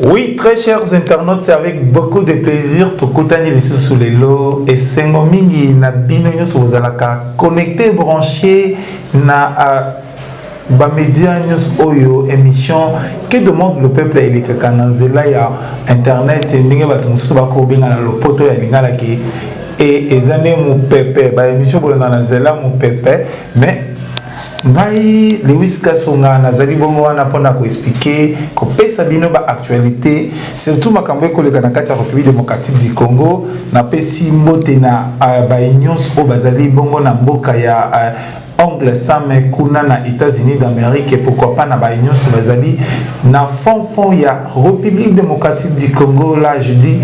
Oui, très chers internautes, c'est avec beaucoup de plaisir que vous avez sous les lots et c'est un mingi na binonyo sur vous alaka connecté branché na ba média news oyo émission que demande le peuple et les kananzela ya internet et ndenge ba tumusu ba ko benga na lopoto ya lingala ki et ezane mu pepe ba émission bolana na zela mu pepe mais ngai Lewis Kasonga nazali bongo wana pona ko expliquer ko pesa bino ba actualité surtout makambo ekoleka na kati ya République démocratique du Congo na pesi mbote na ba nyonso o bazali bongo na mboka ya Ongle Sam kuna na États-Unis d'Amérique et pourquoi pas na ba nyonso bazali na fond ya République démocratique du Congo. Là je dis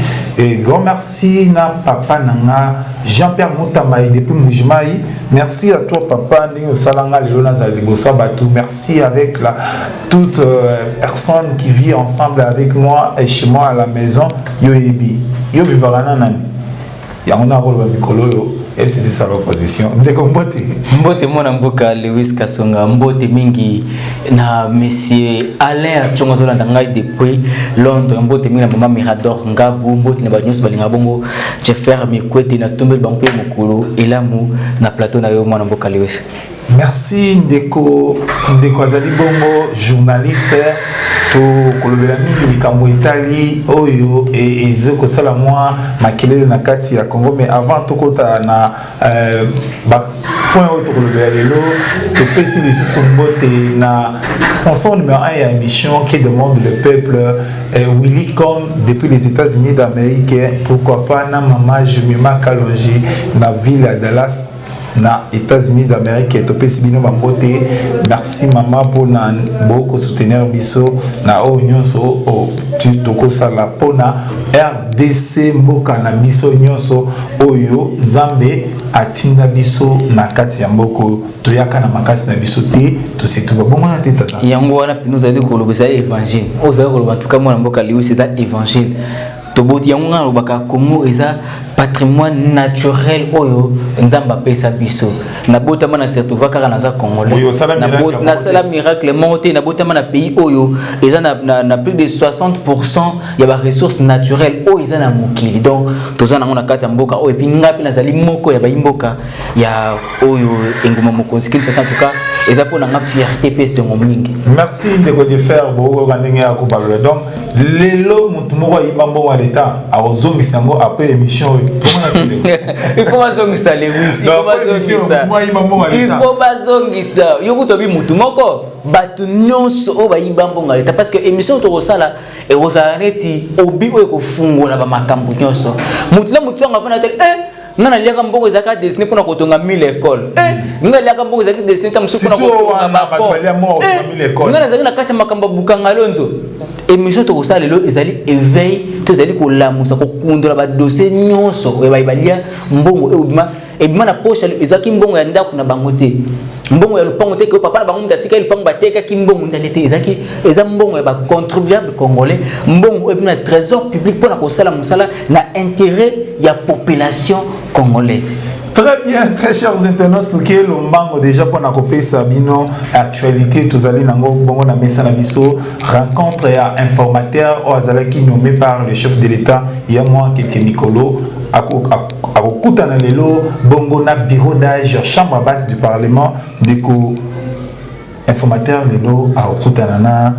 grand merci na papa nanga Jean-Pierre Moutamaï depuis Moujmaï. Merci à toi papa Ningo Salanga Léona Zalibosa Batou. Merci avec toute personne qui vit ensemble avec moi et chez moi à la maison. Yo Ebi. Yo Vivarana Nani. Yangona Rolo Mikolo yo. Elle c'est ça l'opposition. Ndeko mbote. Mbote mwana mboka Lewis Kasonga. Mbote mingi na monsieur Alain Chongozola ndangai depuis Londres. Mbote mingi na mama Mirador Ngabu. Mbote na banyos balinga bongo Jeffer Mikwete na tombel bangpe mokolo elamu na plateau na yo mwana mboka Lewis. Merci Ndeko Azali bongo journaliste to kolobela mingi likambo Italie oyo et ezeko sala moi makelele na kati ya Congo mais avant tokota na ba point oyo kolobela lelo to pesi les sombote na sponsor numéro 1 ya émission qui demande le peuple Willy Com depuis les États-Unis d'Amérique. Pourquoi pas na maman Jemima Kalonji na ville à Dallas na États-Unis d'Amérique et topé sibino bambote. Merci maman pour na beaucoup soutenir biso na nyonso o toko sala pona RDC mboka na biso nyonso oyo Nzambe atinda biso na kati ya mboko toyaka na makasi na biso te to situba bongo na te tata yango wana nous allons kolobesa évangile ozali koloba tuka mwana mboka liu c'est ça évangile toboti yango ngana lobaka Congo eza patrimoine naturel oyo nzamba pesa biso na botama na certova kaka na za congolais na sala miracle monté na botama na pays oyo eza na plus de 60% ya ba ressources naturelles oyo eza na mokili donc toza na kati ya mboka oyo pinga pe nazali moko ya ba mboka ya oyo enguma mokonzi kinsa en tout cas eza pona nga fierté pesa ngomingi. Merci de faire bo bandenge ya ko parler donc lelo mutu moko ibambo wa l'état a ozongisa ngo après émission il faut bazongisa Lewis il faut bazongisa yoku tobi mutu moko batu nyonso o bayibambo ngaleta parce que émission to kosala e ozareti obi o ko fungola ba makambo nyonso mutu na mutu ngafana tel ngana liaka mboko ezaka destiné pona kotonga 1000 écoles ngana liaka mboko ezaka destiné tamusu pona kotonga ba ngana ezaka na kati makambo bukanga lonzo émission to kosala lelo ezali éveil to ezali ko lamusa ko kundola ba dossier nyonso e balia mbongo ebima na poche ezaki mbongo ya ndako na bango te mbongo ya lupango te ko papa na bango ndatika lupango bateka ki mbongo ndalete ezaki eza mbongo ya ba contribuable congolais mbongo ebima na trésor public pona kosala musala na intérêt ya population congolaise. Très bien, très chers internautes, qui est l'ombango déjà pour na copie Sabino actualité tous allez nango bongo na mesa na biso rencontre et informateur au azalaki nommé par le chef de l'État il y a moi quelques Nicolo à Kutana lelo bongo na bureau d'âge chambre basse du Parlement déco informateur lelo à Okutanana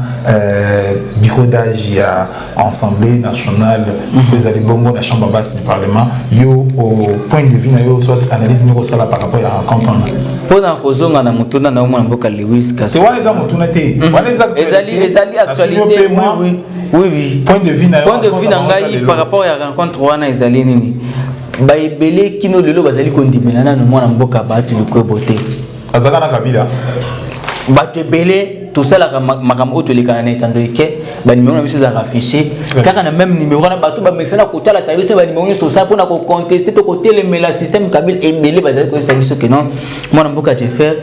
bureau d'âge ya Assemblée nationale vous allez bongo la chambre basse du Parlement yo au point de vue na yo soit analyse ni sala par rapport à rencontre pona kozonga na mutuna na mwana mboka Lewis Kasonga c'est wala za mutuna te wala za ezali actualité oui point de vue na ngai par rapport à rencontre wana ezali nini baibele kino lelo bazali kondimela na mwana mboka bati lukwebote azaka na Kabila bato belé tout ça la makambo auto les canaux étant que ba numéro na biso za affiché car na même numéro na bato ba message na kota la taille ba numéro tout ça pour na contester to côté le mais la système Kabila et belé bazali ko ça biso que non moi na mboka Jeffer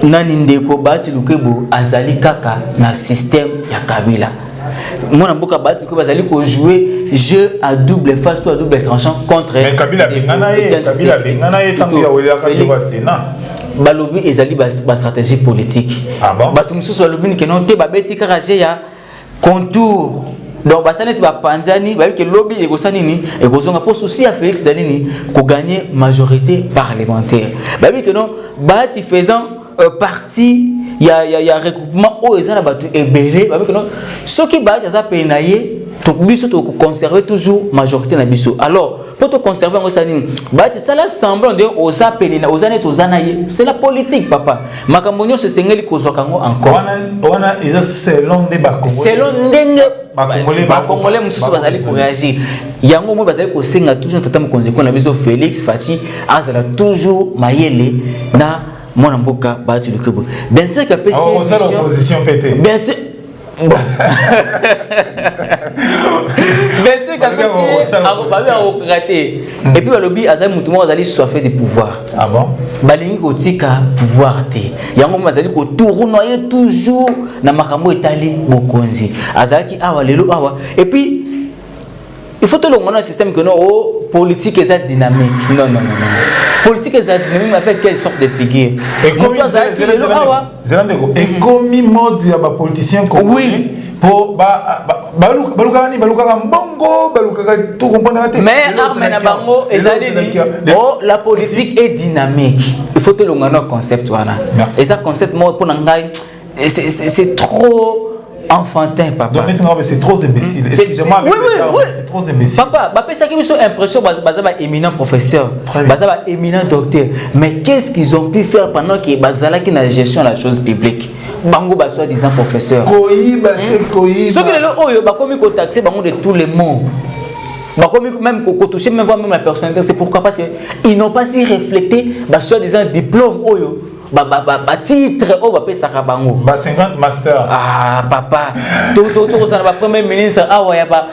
nani ndeko bati lukebo azali kaka na système ya Kabila moi mboka bati ko bazali ko jouer jeu à double face ou à double tranchant contre mais Kabila bengana ye tango ya wela ka Sénat balobi ezali ba stratégie politique ah bon bato mususu balobi que non te babeti karaje ya contour. Donc, Bassaneti va Panzani, va que lobby et Gossanini, et Gosonga pour souci à Félix Danini, pour gagner majorité parlementaire. Bah oui que non, Bati faisant partie, il y a regroupement où ils ont et belé, bah oui que non, ceux qui battent, ils ont pénaillé. Donc, conserver toujours majorité na biso. Alors, pour te conserver en Gossanini, Bati, ça semblant de aux appelés, aux années, aux anaïs. C'est la politique, papa. Macamonio se sengeli kozokango encore. On a selon des bakongolais. Selon des bakongolais, monsieur bazali pour réagir. Yango mo bazali ko senga toujours tata mokonzi ko na biso Félix Fati, azala toujours mayele na mona mboka Bati le Kebo. Bien sûr que PC. On a l'opposition pété. Bien sûr. Bon. Bien sûr qu'après c'est raté. Et puis le lobby azali mutumo azali soifé de pouvoir. Ah bon? Balingi kotika pouvoir té. Yango mazali ko tournoyer toujours na makambo etali bokonzi. Azali ki awa lelo awa. Et puis il faut tout le monde un système que non politique est dynamique. Non. Politique est dynamique avec quelle sorte de figure? Et comme il mode il y a des politiciens comme oui. Pour balukani mbongo balukaka tout comprendre. Mais bango la politique est dynamique. Il faut tout le monde un concept voilà. Et ça concept moi pour nangai c'est trop enfantin, papa. Donc maintenant, c'est trop imbécile. Excusez-moi, oui. C'est trop imbécile. Papa, ça qui me fait impression, Bazaba éminent professeur, Bazaba éminent docteur. Mais qu'est-ce qu'ils ont pu faire pendant que Bazala qui n'a gestion de la chose publique? Bango Baswa disant professeur. Ce que les gens ont commis qu'on taxé Bango de tous les mots. Même qu'on touche même la personnalité, c'est pourquoi? Parce qu'ils n'ont pas si reflété Baswa disant diplôme. Titre oh ba pesa ka bango 50 master papa tout ça na premier ministre ya ba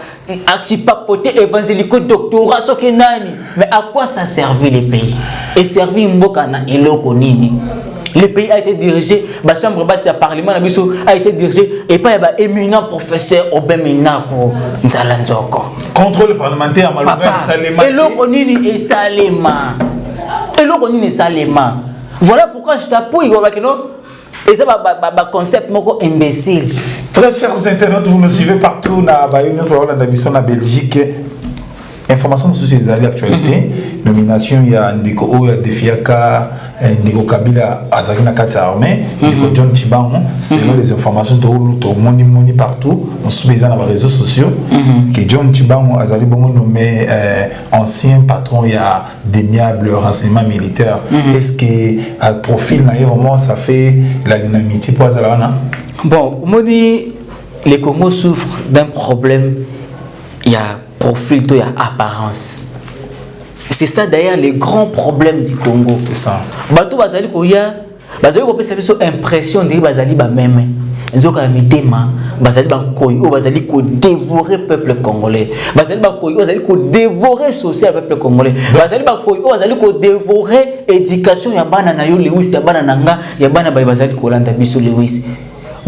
actipapoté évangélico doctorat soki nani mais à quoi ça servi le pays et servi mboka na eloko nini le pays a été dirigé ba chambre basse ya parlement na biso a été dirigé et pas ba éminent professeur Obeminako nzala nzoko contrôle parlementaire malgré Salema eloko nini et Salema. Voilà pourquoi je t'appuie, et ça va concept moko imbécile. Très chers internautes, vous nous suivez partout na Belgique. Information sur ces actualités. Nomination il y a Ndiko O, il y a Defiaka, Ndiko Kabila, Azarina Katsa Armée, Ndiko John Chibango. Selon les informations to moni partout, on se met dans les réseaux sociaux que John Chibango Azali Bongo nommé ancien patron il y a d'amiable renseignement militaire. Est-ce que à profil vraiment ça fait la dynamité pour Azalana? Bon, moni les Congo souffrent d'un problème. Il y a profil, il y a apparence. C'est ça d'ailleurs le grand problème du Congo. C'est ça. Bato bazali koya, bazali ko pesa biso impression de bazali ba même. Nzoka mitema, bazali ba koyo, bazali ko dévorer peuple congolais. Bazali ba koyo, bazali ko dévorer social peuple congolais. Bazali ba koyo, bazali ko dévorer éducation ya bana na yo Lewis ya bana nanga, ya bana ba bazali ko landa biso Lewis.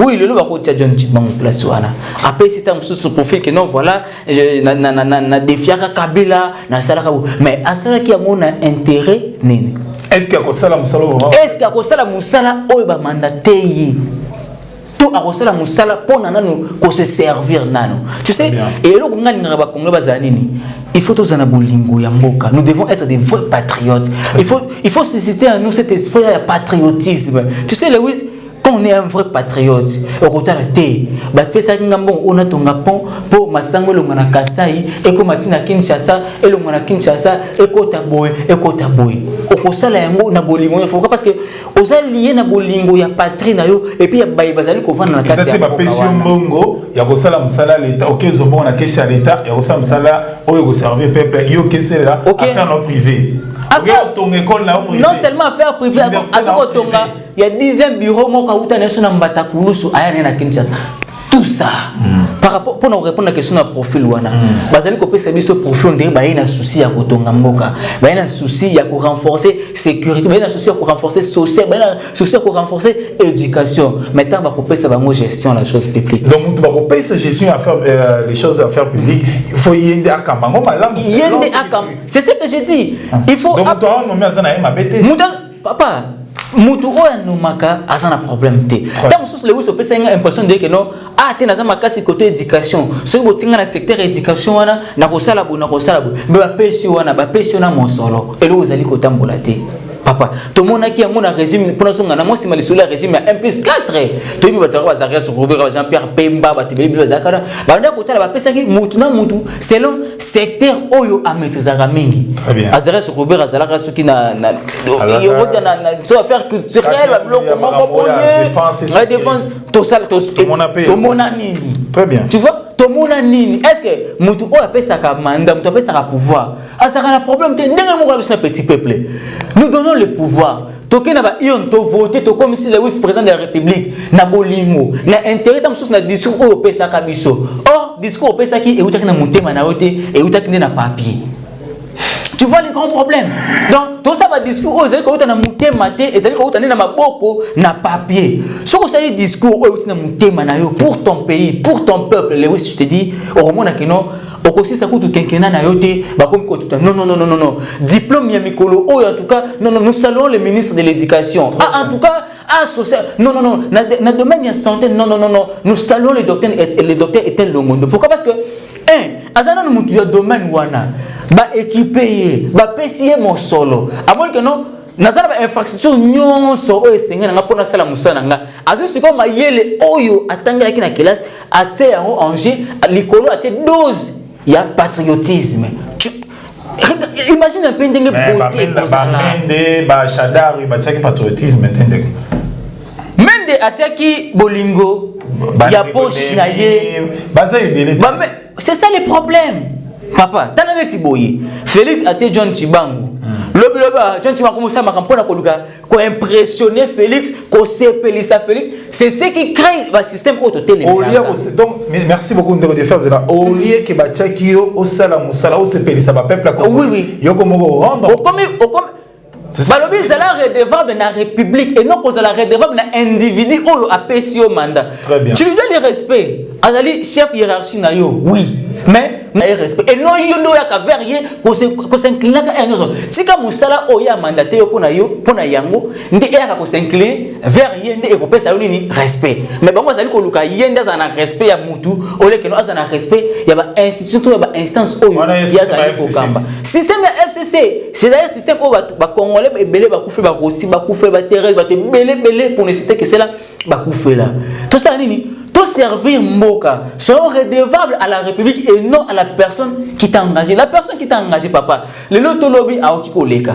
Oui, le lot va John Chibango place wana. Après c'est un sous profil que non voilà, na défiaka Kabila, na salaka mais asala qui a mon intérêt nini. Est-ce qu'il y a ko sala musala vraiment? Est-ce qu'il y a ko sala musala o ba mandaté yi? Tout a ko sala musala pour nanu ko se servir nanu. Tu sais et le kongalinga ba Congo bazanini. Il faut tous en abolingo ya mboka. Nous devons être des vrais patriotes. Il faut susciter en nous cet esprit de patriotisme. Tu sais Lewis, on est un vrai patriote. Au côté de la terre, on a ton pont pour Masango Longana Kasai, et comme Matina Kinshasa, et Longana Kinshasa, et Kotaboy, et Kotaboy. Au côté de la bolingo, pourquoi? Parce que aux alliés na bolingo, il y a patrie, et puis il y a Baïbazali qu'on va dans la case. C'est ma pétion Mongo, il y a Rosala Msala, l'État, ok, on a question à l'État, et Rosala Msala, il y a servir peuple, il y a question là, affaire non privée. Non seulement affaire privée, il y a 10e bureau tout ça. Par rapport pour nous répondre à la question de profil wana. Bazali ko pesa biso profil ndé ba ina souci ya kotonga mboka. Ba ina souci ya ko renforcer sécurité, ba ina souci ya ko renforcer social, ba ina souci ya ko renforcer éducation. Maintenant ba ko pesa bango gestion la chose publique. Donc tu ba ko pesa gestion à faire les choses à faire publiques. Il faut yende akamango malam. Yende akam. C'est ce que j'ai dit. Il faut donc toi on met ça na ma bêtise. Papa mutu oya nomaka azana problème te tant sous le wiso pesa nga impression de que non ah te naza makasi côté éducation so botinga na secteur éducation wana na kosala bo mais ba pesi wana ba pesi na monsolo elo ozali kotambola te papa to monaki yango na régime pour songa na moi si malisula régime ya 1+4 to bi bazaka sur Robert Jean-Pierre Pemba ba tebeli bazaka ba nda kotala ba pesa ki mutu na mutu selon secteur oyo a maîtriser mingi azara sur Robert azalaka soki na yota na so affaire culturelle ba bloc moko boye la défense to sala to mona nini très bien tu vois to mona nini est-ce que mutu oyo apesa ka mandat mutu apesa ka pouvoir azaka na problème te ndenga moko na petit peuple nous donnons le pouvoir toke na ba ion to voter to comme si le vice-président de la République na bolingo na intérêt tam sous na discours o pesa ka biso or discours o pesa ki e utaki na mutema na yote e utaki na papier. Tu vois les grands problèmes. Donc tout ça va discours aux élèves quand on a monté maté et quand on a na boko na papier. Ce que ça les discours aussi na monté manayo pour ton pays, pour ton peuple. Les oui je te dis au moment que non aussi ça coûte quinquennat na yote ba comme tout non diplôme ya mikolo oh en tout cas non nous saluons le ministre de l'éducation en tout cas social non na domaine ya santé non nous saluons les docteurs étaient longondo. Pourquoi? Parce que azana no mutu ya domaine wana ba équipé ba pesier mon solo à moins que non nazala ba infrastructure nyonso o esenga nga pona sala musana nga azusi ko mayele oyo atanga ki na classe até en enjeu likolo até dose ya patriotisme. Imagine un peu ndenge beauté mende ba shadari ba tsaki patriotisme entende mende atiaki bolingo ya poche na ye baza ebele c'est ça le problème papa tala neti boye Félix atie John Chibangu lobiloba John Chibangu musa makampona koluka ko impressionner Félix ko sepelisa Félix c'est ce qui crée le système autotélé donc merci beaucoup de faire cela au lieu que batiaki au sala musala au sepelisa ba peuple ko oui yo comme rendre comme balobi zala redevable na république et non cause la redevable na individu oyo apesi yo mandat. Tu lui donnes le respect azali chef hiérarchie na yo oui mais respect et non yo no ya ka verrier ko s'incliner ka enyo tika musala oya mandaté yo pona yango ndi ya ka ko s'incliner vers ye ndi e ko pesa yo nini respect mais bango azali ko luka yenda za na respect ya mutu ole ke no azana respect ya ba institution to ya ba instance oyo ya za ko kamba système ya FCC c'est d'ailleurs système o ba congolais ebele ba kufe ba Rossi ba kufe ba Thérèse ba te belé pour ne citer que c'est là ba kufe là tout ça nini tout servir Mboka sont redevables à la République et non à la personne qui t'a engagé. La personne qui t'a engagé, papa, le loto lobby a okiko leka.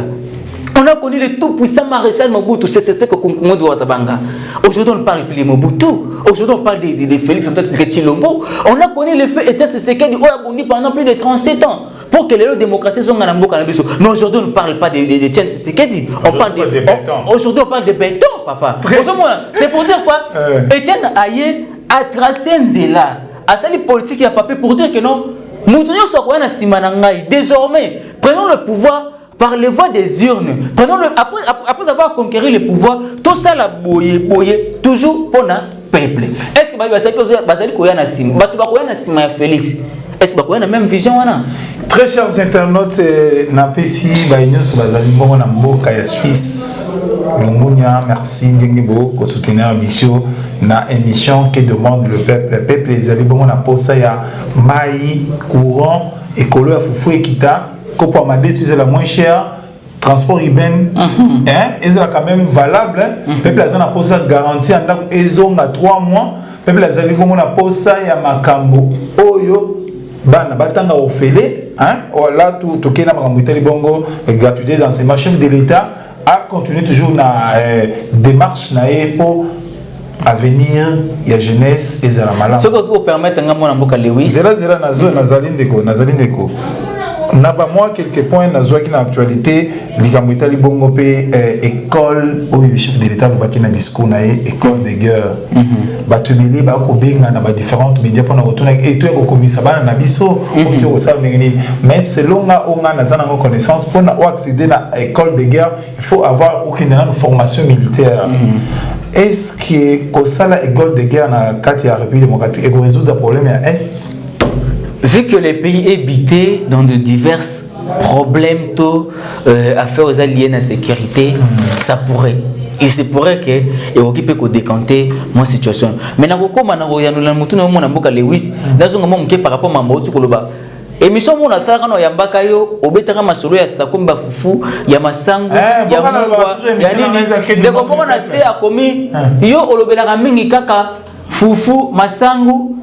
On a connu le tout puissant maréchal Mobutu, c'est ce que Kunkungo de Wazabanga. Aujourd'hui, on parle plus de Mobutu. Aujourd'hui, on parle de Félix Antoine Tshisekedi Tshilombo. On a connu le fait Etienne Tshisekedi Oyabundi pendant plus de 37 ans. Pour que les démocraties soient en Mboka. Mais aujourd'hui, on ne parle pas d'Etienne Tshisekedi. Aujourd'hui, on parle de béton, papa. C'est pour dire quoi? Etienne Aye a tracé Nzela. A sali politique et à papier pour dire que non, nous désormais, prenons le pouvoir par les voies des urnes. Après avoir conquéri le pouvoir, tout ça la boye, toujours pour le peuple. Est-ce que Bazali Koyana Sim, Batubakoyana Sima Félix, est-ce que vous avez la même vision? Très chers internautes, Napesi, Baïnios, Bazali Mbongo Namboka ya Suisse, Longunia, merci Ngengebo, pour soutenir l'émission, na émission que demande le peuple. Le peuple, les alibons, na posa ya Maï, courant, écolo ya Foufou et Kita, Kopo Amadé, c'est la moins chère. Transport urbain, et c'est quand même valable. Le peuple a na posa garantie en tant qu'ils à 3 mois. Le peuple a alibons, na posa ya Makambo, Oyo. Bana batanga ofele là tout kena makamwitali bongo gratuité d'enseignement chef de l'État a continué toujours na démarche na pour avenir ya jeunesse et za la malade ce que vous permettre ngamo mboka Lewis zera nazo nazalindeko na ba moi quelques points nazo qui na actualité likamwitali bongo pe école au chef de l'État ba kina discours na école de guerre batubili ba ko benga na ba différentes médias pour na retourner et tout ko komisa bana na biso oto ko sa ngeni mais selon nga onga na zana connaissance pour na accéder na école de guerre il faut avoir aucune formation militaire. Est-ce que ko sala école de guerre na kati ya République démocratique et ko résoudre problème à est? Vu que les pays est bité dans de divers problèmes affaires aux alliés à la sécurité, ça pourrait. il se pourrait que et occuper ko décanter mon situation mais na kokoma na koyanula mutu na mona mboka Lewis nazonga mo mke par rapport mambo tu koloba émission mona sala no yambaka yo obetaka masolo ya sakomba fufu ya masangu ya mungwa ya nini de komona na se akomi yo olobelaka mingi kaka fufu masangu.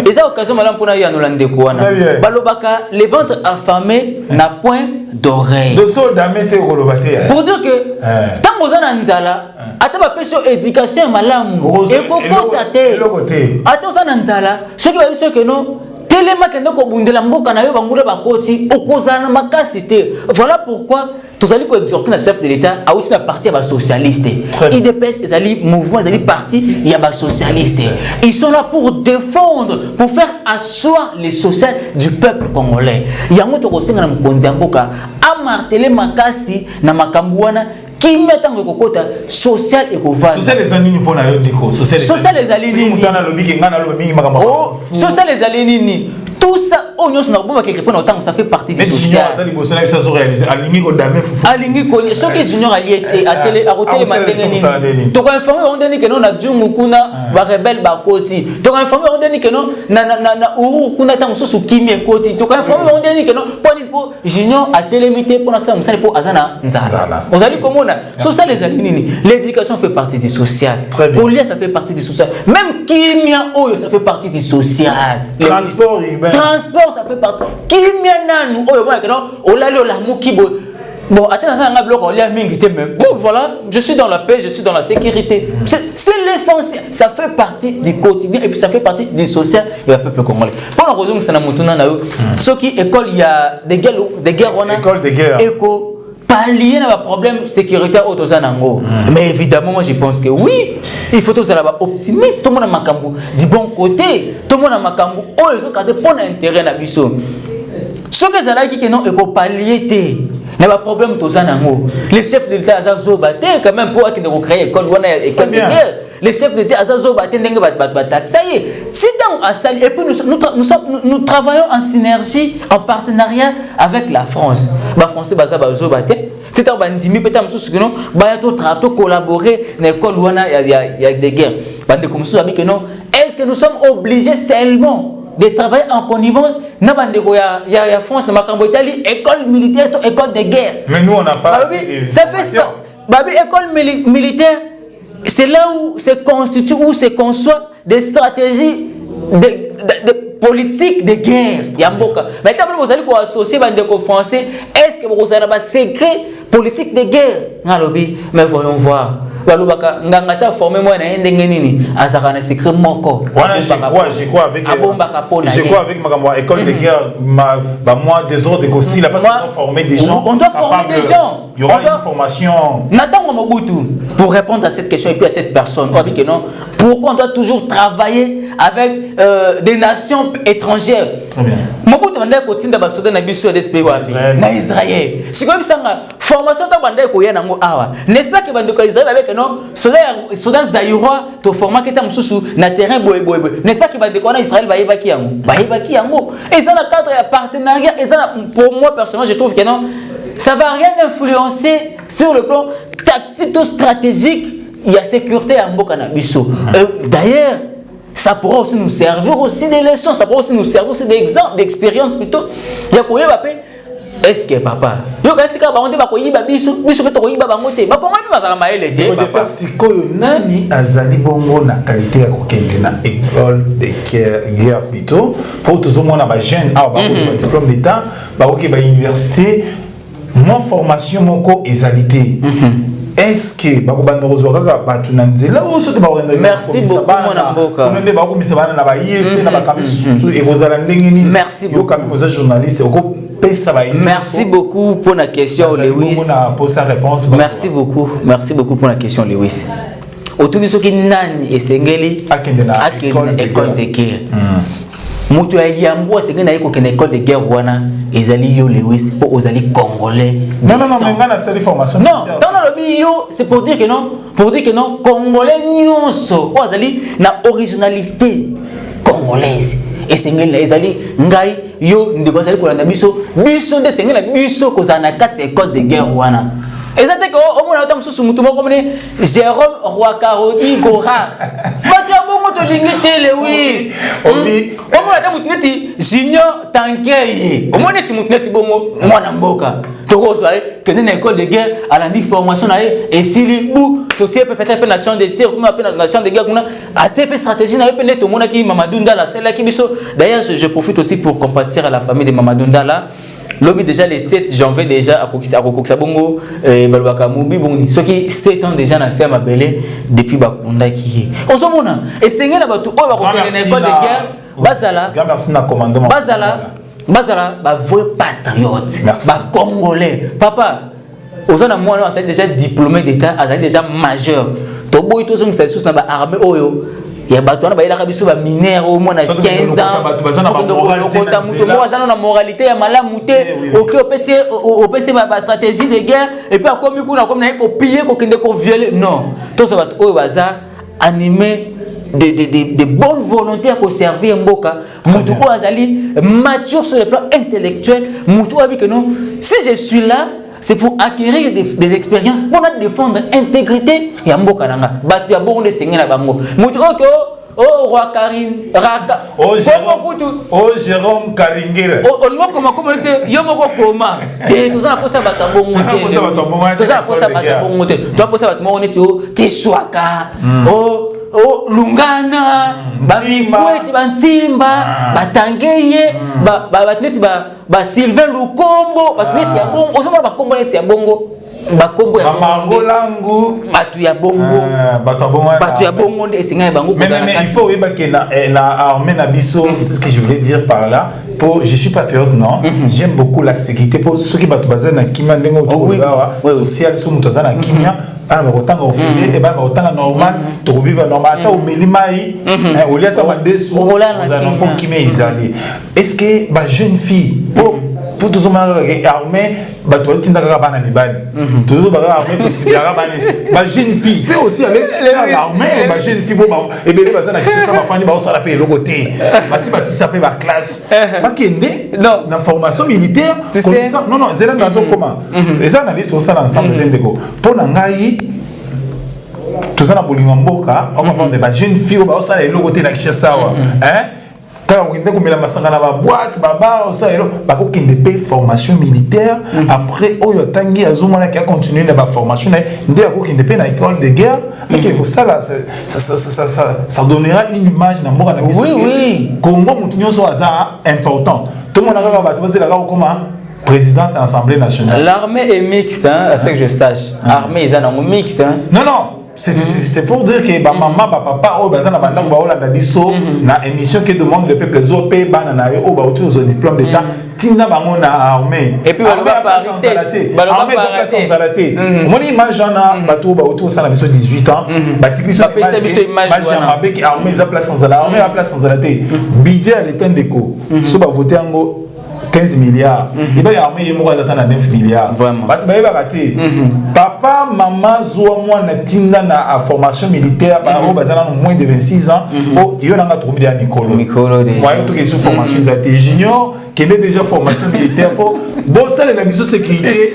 Et ça occasion madame pour na nolande ko wana balobaka les ventres affamés n'a point d'oreille de soldat mete kolobate pour dire que tant que na nzala ata ba peso éducation malamu et kokota te ata za na nzala ce qui va dire que non telema kende ko bundela mboka na yo bangula bakoti okozana makasi te. Voilà pourquoi tous allez exhorter le chef de l'État a aussi la partie à socialiste. IDPS, ils allaient mouvement, ils allaient parti, il y a des socialistes. Ils sont là pour défendre, pour faire asseoir les social du peuple congolais. Il y a un autre aussi dans le Konzamboka a martelé makasi na makambuana qui met en kokota social et coval. Social les alignes pour na yo diko. Social les alignes. Oh, social les alignes. Tout ça, on y a quelque part autant ça fait partie du social. Alingi ko ce que junior allié à télé à hôtel mandeni. To ko informer on dit que non na jungu kuna ba rebelle ba koti. To ko informer on dit que non na uru kuna ta mususu kimi koti. To ko informer on dit que non pour junior à télé mité pour na ça musali pour azana nzala. Vous allez comment social les alinini. L'éducation fait partie du social. Colia ça fait partie du social. Même kimia oyo ça fait partie du social. Transport transport ça fait partie kimia nanu oyo moi que non olali ola mukibo. Bon, attends, ça n'a pas même. Bon, voilà, je suis dans la paix, je suis dans la sécurité. C'est l'essentiel. Ça fait partie du quotidien et puis ça fait partie du social et du peuple congolais. Pour la raison que ça n'a pas ce qui école, il y a des guerres, école de guerre. Éco, pallier à problème sécuritaire au Tozanango. Mais évidemment, moi je pense que oui, il faut tous être optimiste. Tout le monde a makambu du bon côté. Tout le monde a makambu. Oh, ils ont gardé pour l'intérêt de la biso. Ce que ça a dit que non, il faut pallier. Il y a un problème tout ça. Les chefs de l'État ont quand même pour qu'ils ne créent école de guerre. Les chefs de l'État ont ça y est. Si et puis nous travaillons en synergie, en partenariat avec la France. Les Français ont battu. Si tu as peut-être collaborer dans l'école où il y a des guerres. Est-ce que nous sommes obligés seulement de travailler en connivence? Il y a France, Italie, école militaire, école de guerre. Mais nous, on n'a pas. Ça fait ça. École militaire, c'est là où se constitue, où se conçoit des stratégies de politique de guerre. Mais quand vous allez associer les Français, est-ce que vous avez un secret politique de guerre? Mais voyons voir. Ngangata formé moi na ndenge nini azaka na secret moko. Je crois avec ma école de guerre moi des ordres aussi là parce qu'on doit former des gens. On doit former des gens. Il y aura une formation. Nathan Mobutu pour répondre à cette question et puis à cette personne. On dit que non. Pourquoi on doit toujours travailler avec des nations étrangères? Très bien. Mobutu manda ko tinda basoda na biso d'esprit wapi na Israël. C'est comme ça formation ta banda ko yana ngo awa. N'est-ce pas que banda ko Israël avec non soda zaïrois to format que ta mususu na terrain boy. N'est-ce pas que banda ko na Israël ba yebaki yango. Et ça na cadre partenariat et ça pour moi personnellement je trouve que non ça va rien influencer sur le plan tactico-stratégique. Il y a sécurité à Mboka na biso. D'ailleurs ça pourra aussi nous servir aussi des leçons, ça pourra aussi nous servir aussi d'exemples, d'expériences plutôt. Il y a quoi est-ce que papa yo kasi ka baonde ba koyiba biso pe to koyiba bangote ba comment ba za maele te papa sikoyo nani azali bongo na qualité ya kokende na école de guerre plutôt pour tous mona ba jeune ba diplôme d'état ba oké ba université mon formation moko ezalité. Est-ce que merci beaucoup mon amboka merci beaucoup merci beaucoup pour la question Lewis merci beaucoup pour la question Lewis autour de ce qui nani et sengeli à école de guerre mutu ya yambo c'est que ko kena école de guerre wana ezali yo Lewis pour ozali congolais non mais ngana sali formation non dans le bio c'est pour dire que non congolais nyonso ozali na originalité congolaise et c'est ngeli ezali ngai yo ndeko ezali ko na biso de sengela biso ko za na 4 école de guerre wana Exactement, au moins, on a sous mutumo comme Jérôme Roi-Carodi Gora. Batia bongo to lingete Lewis. Au moins, on a mutuneti Junior Tankeye. Au moins, on a mutuneti bongo mwana mboka. Toko soye que dans l'école de guerre, à la formation et si bou, to tie peut-être nation de tir, comme appelle nation de guerre, assez peu stratégie na peut tout monde qui Mamadou Ndala, c'est là qui biso. D'ailleurs, je profite aussi pour compatir à la famille de Mamadou Ndala. Lobby déjà le 7 janvier déjà à Kokisa Bongo Balbaka Mubi Bongi ceux qui 7 ans déjà na Sema Belé depuis Bakunda qui on se mona et c'est là ba tout o ba ko l'école de guerre bazala merci na commandement bazala ba vrai patriote ba congolais papa ozana moi là c'est déjà diplômé d'état azali déjà majeur to boy to so ngisa sous na ba armée oyo ya bato na bayela kabiso ba mineur au moins na 15 ans bazana na moralité ya malamu te OK opese ba stratégie de guerre et puis akomi kuna comme na ko piller ko kende ko violer non to ça bato oyo baza animé de bonne volonté à servir mboka mutu ko azali mature sur le plan intellectuel mutu abi que non si je suis là c'est pour acquérir des expériences pour défendre l'intégrité et mboka nanga batu ya bongo de sengena bango mutu oko oh roi Karine raka oh Jérôme Karingere oh no comment c'est yo moko koma te tozana posa bata bongo te tozana posa bata bongo te to posa bata bongo te tiswaka oh lungana ba mikwete ba nsimba batangeye ba batneti ba Sylvain Lukombo batneti ya bongo ozoma ba kombo neti ya bongo ba kombo ya Mangolangu batu ya bongo batu ya bongo nde esinga bango mais il faut que na armée na biso c'est ce que je voulais dire par là pour je suis patriote non j'aime beaucoup la sécurité pour ceux qui batu bazana kimia ndengo to social so mutazana kimia ana bakotanga ofele et ba bakotanga normal to vivre normal ata o melimai au lieu ata ba desu bazana pour kimia izali est-ce que ba jeune fille pour tout ça armée bah toi tu n'as pas bana libani toujours bah armée tu sais pas bana bah jeune fille peut aussi aller à l'armée bah jeune fille bon et bien bah ça n'a que ça ma famille bah ça la paye le côté bah si ça paye ma classe bah kende non la formation militaire comme ça non c'est là dans comment les analystes tout ça ensemble d'endego pour nangai tout ça na bolingo mboka on va prendre des jeunes filles bah ça le côté na kishasa hein quand on est comme la massacre na ba boîte baba ça et là ba ko kende pe formation militaire après oyo tangi azomona qui a continué na ba formation ndé ko kende pe na école de guerre et que ça là ça donnera une image na mboka na biso Congo mutunyo so aza important tout le monde a ba to la comment présidente de l'Assemblée nationale l'armée est mixte hein à ce que je sache armée est en mixte hein non c'est pour dire que maman papa oh bazana bandako ba olanda biso na émission qui demande le peuple zopé banana o ba autour au diplôme d'état tinda bango na armée et puis ba parité moni image na bato ba autour ça na biso 18 ans ba tikliso image avec armée za place sans la armée a place sans la té budget à l'état déco so ba voter ngo 15 milliards. Il va y avoir 9 milliards. Vraiment. Papa, maman, zoa moi na tinda na formation militaire, moins de 26 ans. Il y a un trouvé à Nicolo. Moi, il y a une formation de junior qui est déjà formation militaire pour bosser la mission sécurité.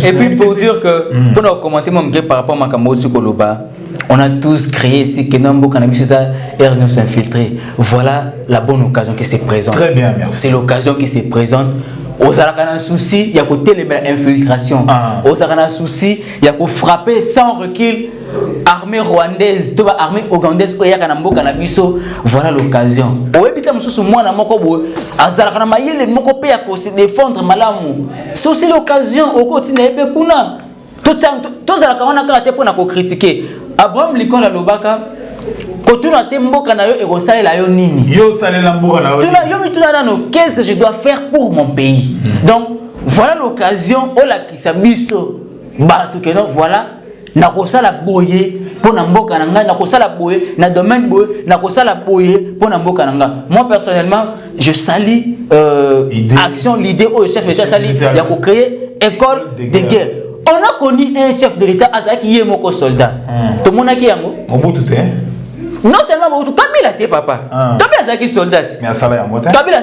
Et puis pour dire que pour nous commenter par rapport à Makambo Koloba, on a tous créé ici que Nambo Cannabis nous s'infiltrer. Voilà la bonne occasion qui se présente. Très bien, merci. C'est l'occasion qui se présente. Aux Arakana souci, il y a côté l'infiltration. Aux Arakana souci, il y a qu'au frapper sans recul armée rwandaise, armée ougandaise, il y a Kanambo Cannabis. Voilà l'occasion. Au ébita mususu mwana moko bo azarakana mayele moko pe ya ko se défendre malamu. C'est aussi l'occasion au quotidien pe kuna. Tout ça la kamana kala pour na ko critiquer. Abraham Likon la lobaka kotuna te mboka na yo ekosalela yo nini? Yo salela mboka na yo. Yo mituna nano qu'est-ce que je dois faire pour mon pays? Donc voilà l'occasion ola kisabiso batu que non voilà na kosala boye pour na mboka na nga na kosala boye na domaine boye na kosala boye pour na mboka na nga. Moi personnellement je salue action l'idée au chef d'État sali il y a ko créer école de guerre. On a connu un chef de l'État qui est mon soldat. Tout le monde a qui est Mobutu. Non seulement Mobutu, Kabila t'es papa. Kabila est soldat. Mais à Kabila